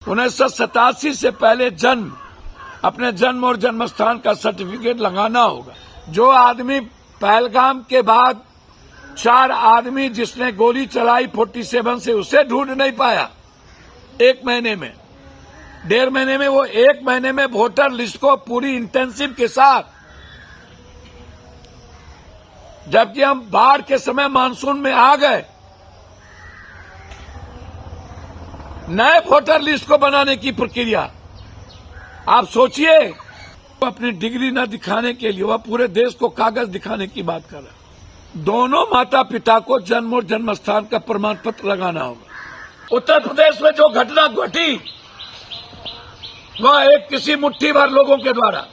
1987 से पहले अपने जन्म और जन्म स्थान का सर्टिफिकेट लगाना होगा। जो आदमी पहलगाम के बाद 4 आदमी जिसने गोली चलाई 47 से, उसे ढूंढ नहीं पाया 1 महीने में, 1.5 महीने में। वो 1 महीने में वोटर लिस्ट को पूरी इंटेंसिव के साथ, जबकि हम बाढ़ के समय मानसून में आ गए, नए वोटर लिस्ट को बनाने की प्रक्रिया। आप सोचिए, अपनी डिग्री न दिखाने के लिए वह पूरे देश को कागज दिखाने की बात कर रहा है। दोनों माता पिता को जन्म और जन्म स्थान का प्रमाण पत्र लगाना होगा। उत्तर प्रदेश में जो घटना घटी वह एक किसी मुट्ठी भर लोगों के द्वारा।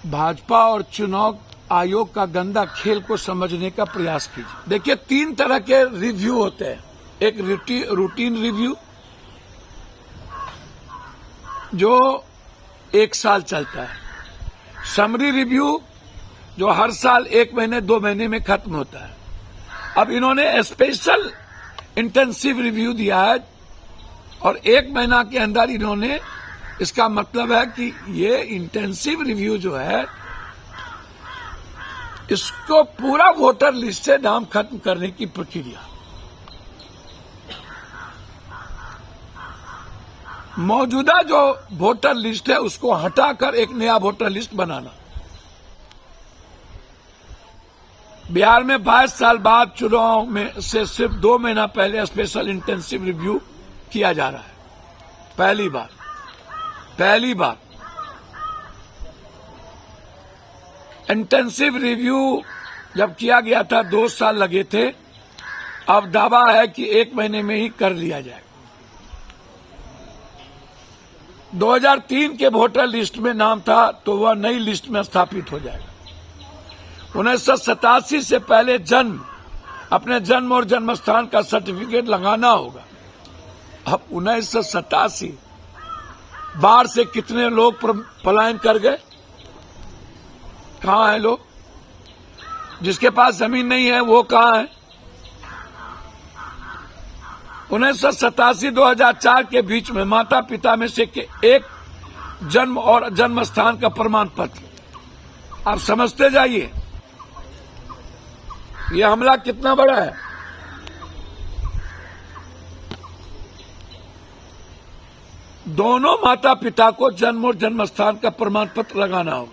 भाजपा और चुनाव आयोग का गंदा खेल को समझने का प्रयास कीजिए। देखिए, 3 तरह के रिव्यू होते हैं। एक रूटीन रिव्यू जो 1 साल चलता है, समरी रिव्यू जो हर साल 1 महीने 2 महीने में खत्म होता है। अब इन्होंने स्पेशल इंटेंसिव रिव्यू दिया है और 1 महीना के अंदर इन्होंने, इसका मतलब है कि ये इंटेंसिव रिव्यू जो है इसको पूरा वोटर लिस्ट से नाम खत्म करने की प्रक्रिया। मौजूदा जो वोटर लिस्ट है उसको हटाकर एक नया वोटर लिस्ट बनाना। बिहार में 22 साल बाद चुनाव में से सिर्फ 2 महीना पहले स्पेशल इंटेंसिव रिव्यू किया जा रहा है। पहली बार इंटेंसिव रिव्यू जब किया गया था 2 साल लगे थे, अब दावा है कि 1 महीने में ही कर लिया जाएगा। 2003 के वोटर लिस्ट में नाम था तो वह नई लिस्ट में स्थापित हो जाएगा। 1987 से पहले अपने जन्म और जन्म स्थान का सर्टिफिकेट लगाना होगा। अब 1987 बाढ़ से कितने लोग पलायन कर गए? कहाँ हैं लोग? जिसके पास जमीन नहीं है वो कहाँ है? 1987-2004 के बीच में माता पिता में से एक जन्म और जन्म स्थान का प्रमाण पत्र। आप समझते जाइए ये हमला कितना बड़ा है। दोनों माता पिता को जन्म और जन्म स्थान का प्रमाण पत्र लगाना होगा।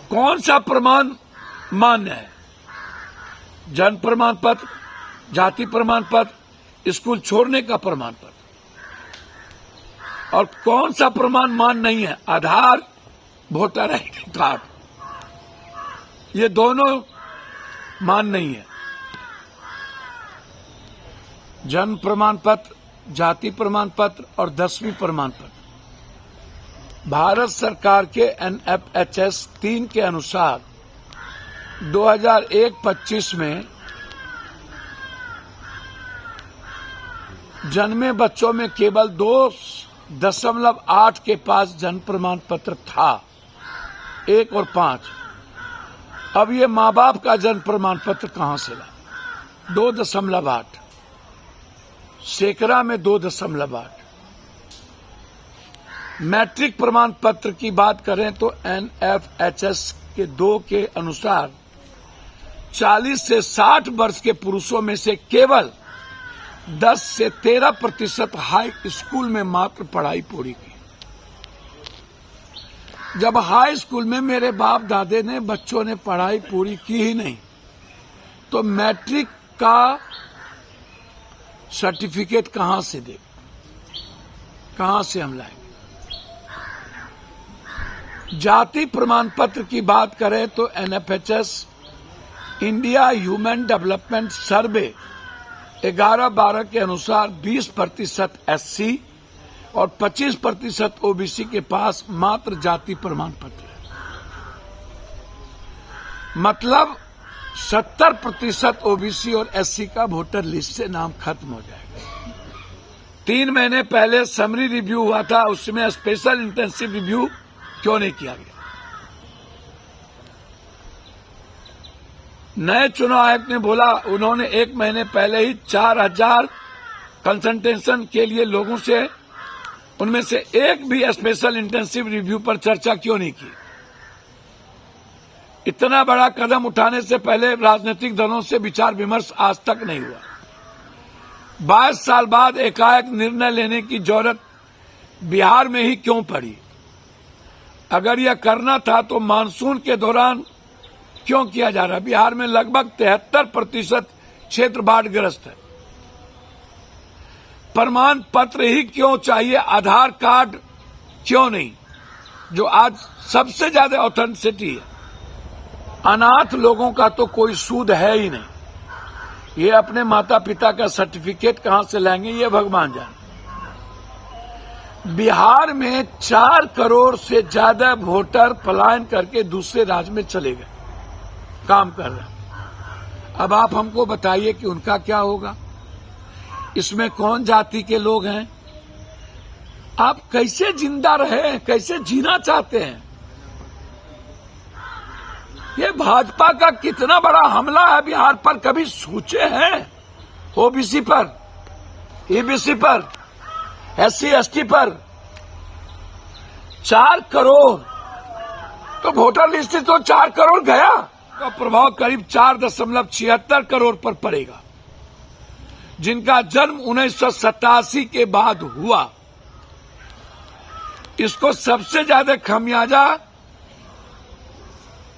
कौन सा प्रमाण मान्य है? जन्म प्रमाण पत्र, जाति प्रमाण पत्र, स्कूल छोड़ने का प्रमाण पत्र। और कौन सा प्रमाण मान्य नहीं है? आधार, वोटर आईडी कार्ड, ये दोनों मान्य नहीं है। जन्म प्रमाण पत्र, जाति प्रमाण पत्र और 10वीं प्रमाण पत्र भारत सरकार के NFHS 3 के अनुसार 2001-25 में जन्मे बच्चों में केवल 2.8 के पास जन्म प्रमाण पत्र था, 1 और 5। अब ये माँ बाप का जन्म प्रमाण पत्र कहां से ला? 2.8, सैकड़ा में 2.8। मैट्रिक प्रमाण पत्र की बात करें तो NFHS के 2 के अनुसार 40 से 60 वर्ष के पुरुषों में से केवल 10 से 13% हाई स्कूल में मात्र पढ़ाई पूरी की। जब हाई स्कूल में मेरे बाप दादे ने, बच्चों ने पढ़ाई पूरी की ही नहीं, तो मैट्रिक का सर्टिफिकेट कहां से दे, कहां से हम लाएंगे? जाति प्रमाण पत्र की बात करें तो NFHS इंडिया ह्यूमन डेवलपमेंट सर्वे 11-12 के अनुसार 20% SC और 25% OBC के पास मात्र जाति प्रमाण पत्र है। मतलब 70% OBC और SC का वोटर लिस्ट से नाम खत्म हो जाएगा। 3 महीने पहले समरी रिव्यू हुआ था, उसमें स्पेशल इंटेंसिव रिव्यू क्यों नहीं किया गया? नए चुनाव आयोग ने बोला, उन्होंने 1 महीने पहले ही 4000 कंसल्टेशन के लिए लोगों से, उनमें से एक भी स्पेशल इंटेंसिव रिव्यू पर चर्चा क्यों नहीं की। इतना बड़ा कदम उठाने से पहले राजनीतिक दलों से विचार विमर्श आज तक नहीं हुआ। 22 साल बाद एकाएक निर्णय लेने की जरूरत बिहार में ही क्यों पड़ी? अगर यह करना था तो मानसून के दौरान क्यों किया जा रहा है? बिहार में लगभग 73% क्षेत्र बाढ़ग्रस्त है। प्रमाण पत्र ही क्यों चाहिए? आधार कार्ड क्यों नहीं, जो आज सबसे ज्यादा ऑथेंटिसिटी है? अनाथ लोगों का तो कोई सूद है ही नहीं। ये अपने माता पिता का सर्टिफिकेट कहां से लाएंगे, ये भगवान जाने। बिहार में 4 करोड़ से ज्यादा वोटर पलायन करके दूसरे राज्य में चले गए, काम कर रहे हैं। अब आप हमको बताइए कि उनका क्या होगा? इसमें कौन जाति के लोग हैं? आप कैसे जिंदा रहे, कैसे जीना चाहते हैं? ये भाजपा का कितना बड़ा हमला है बिहार पर, कभी सोचे हैं? ओबीसी पर, ईबीसी पर, SC ST पर 4 करोड़, तो वोटर लिस्ट तो 4 करोड़ गया, का प्रभाव करीब 4.76 करोड़ पर पड़ेगा, जिनका जन्म 1987 के बाद हुआ। इसको सबसे ज्यादा खमियाजा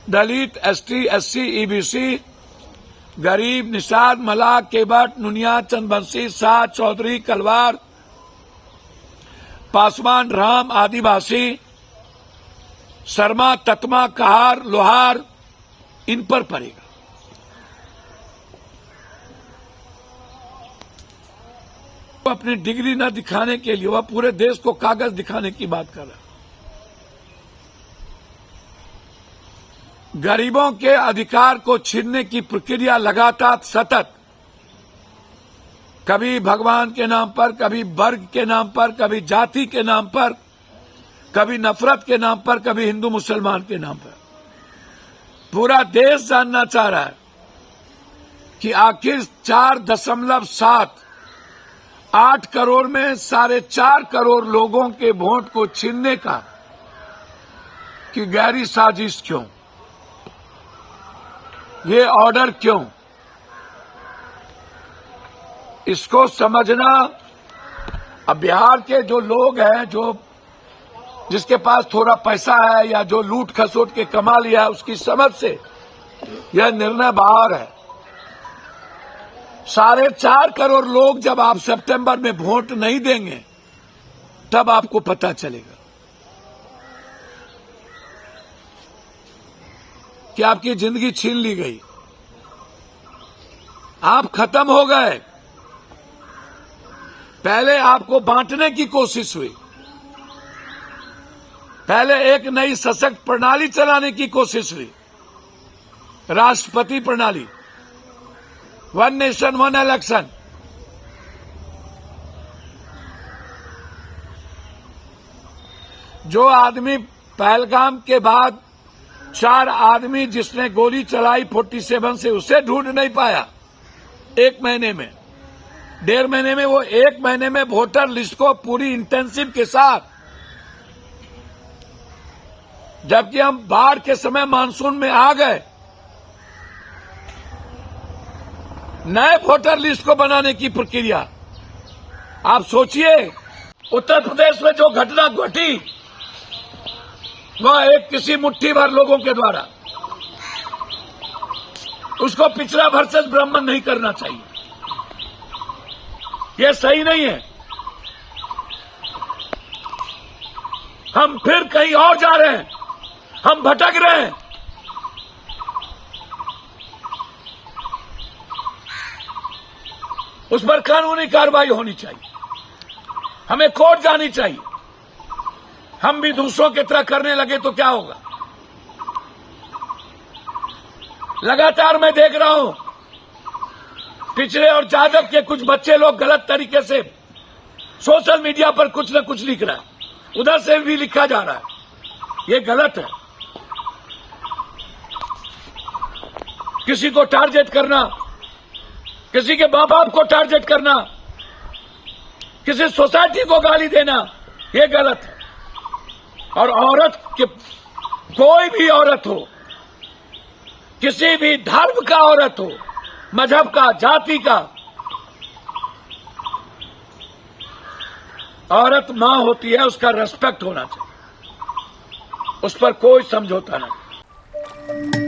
दलित, ST SC EBC, गरीब, निषाद, मलाह, केवट, नुनिया, चंदवंशी, शाह, चौधरी, कलवार, पासवान, राम, आदिवासी, शर्मा, ततमा, कहार, लोहार, इन पर पड़ेगा। वो अपनी डिग्री न दिखाने के लिए, वह पूरे देश को कागज दिखाने की बात कर रहा है। गरीबों के अधिकार को छीनने की प्रक्रिया लगातार सतत, कभी भगवान के नाम पर, कभी वर्ग के नाम पर, कभी जाति के नाम पर, कभी नफरत के नाम पर, कभी हिंदू मुसलमान के नाम पर। पूरा देश जानना चाह रहा है कि आखिर 4.78 करोड़ में 4.5 करोड़ लोगों के वोट को छीनने का कि गहरी साजिश क्यों? ये ऑर्डर क्यों? इसको समझना। अब बिहार के जो लोग हैं, जो जिसके पास थोड़ा पैसा है या जो लूट खसोट के कमा लिया, उसकी समझ से यह निर्णय बाहर है। 4.5 करोड़ लोग जब आप सितंबर में वोट नहीं देंगे, तब आपको पता चलेगा कि आपकी जिंदगी छीन ली गई, आप खत्म हो गए। पहले आपको बांटने की कोशिश हुई, पहले एक नई सशक्त प्रणाली चलाने की कोशिश हुई, राष्ट्रपति प्रणाली, 1 नेशन 1 इलेक्शन। जो आदमी पहलगाम के बाद 4 आदमी जिसने गोली चलाई 47 से, उसे ढूंढ नहीं पाया 1 महीने में, 1.5 महीने में। वो 1 महीने में वोटर लिस्ट को पूरी इंटेंसिव के साथ, जबकि हम बाढ़ के समय मानसून में आ गए, नए वोटर लिस्ट को बनाने की प्रक्रिया। आप सोचिए, उत्तर प्रदेश में जो घटना घटी, वह एक किसी मुट्ठी भर लोगों के द्वारा, उसको पिछड़ा वर्सेस ब्राह्मण नहीं करना चाहिए। यह सही नहीं है। हम फिर कहीं और जा रहे हैं, हम भटक रहे हैं। उस पर कानूनी कार्रवाई होनी चाहिए, हमें कोर्ट जानी चाहिए। हम भी दूसरों की तरह करने लगे तो क्या होगा? लगातार मैं देख रहा हूं, पिछड़े और जादव के कुछ बच्चे लोग गलत तरीके से सोशल मीडिया पर कुछ न कुछ लिख रहा है, उधर से भी लिखा जा रहा है। ये गलत है। किसी को टारगेट करना, किसी के मां बाप को टारगेट करना, किसी सोसाइटी को गाली देना, ये गलत है। और औरत के, कोई भी औरत हो, किसी भी धर्म का औरत हो, मजहब का, जाति का, औरत मां होती है, उसका रेस्पेक्ट होना चाहिए, उस पर कोई समझौता नहीं।